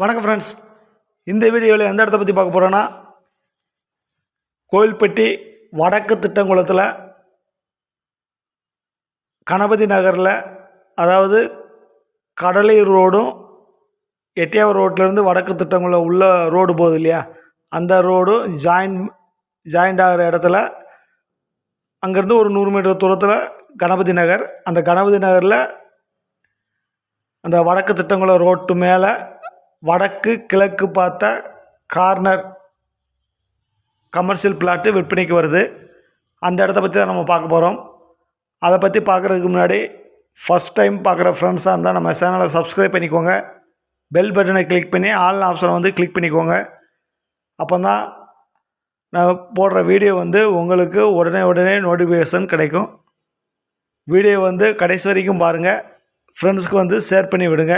வணக்கம் ஃப்ரெண்ட்ஸ். இந்த வீடியோவில் எந்த இடத்த பற்றி பார்க்க போகிறோன்னா, கோயில்பட்டி வடக்கு திட்டங்குளத்தில் கணபதி நகரில், அதாவது கடலையூர் ரோடும் எட்டியாவூர் ரோட்லேருந்து வடக்கு திட்டங்குளம் உள்ள ரோடு போகுது இல்லையா, அந்த ரோடும் ஜாயிண்ட் ஆகிற இடத்துல அங்கேருந்து ஒரு 100 மீட்டர் தூரத்தில் கணபதி நகர். அந்த கணபதி நகரில் அந்த வடக்கு திட்டங்குளம் ரோட்டு மேலே வடக்கு கிழக்கு பார்த்த கார்னர் கமர்ஷியல் பிளாட்டு விற்பனைக்கு வருது. அந்த இடத்த பற்றி தான் நம்ம பார்க்க போகிறோம். அதை பற்றி பார்க்குறதுக்கு முன்னாடி ஃபஸ்ட் டைம் பார்க்குற ஃப்ரெண்ட்ஸாக இருந்தால் நம்ம சேனலை சப்ஸ்கிரைப் பண்ணிக்கோங்க. பெல் பட்டனை கிளிக் பண்ணி ஆல் ஆப்ஷனை கிளிக் பண்ணிக்கோங்க. அப்போ தான் நான் போடுற வீடியோ உங்களுக்கு உடனே நோட்டிஃபிகேஷன் கிடைக்கும். வீடியோ கடைசி வரைக்கும் பாருங்கள். ஃப்ரெண்ட்ஸ்க்கு ஷேர் பண்ணி விடுங்க.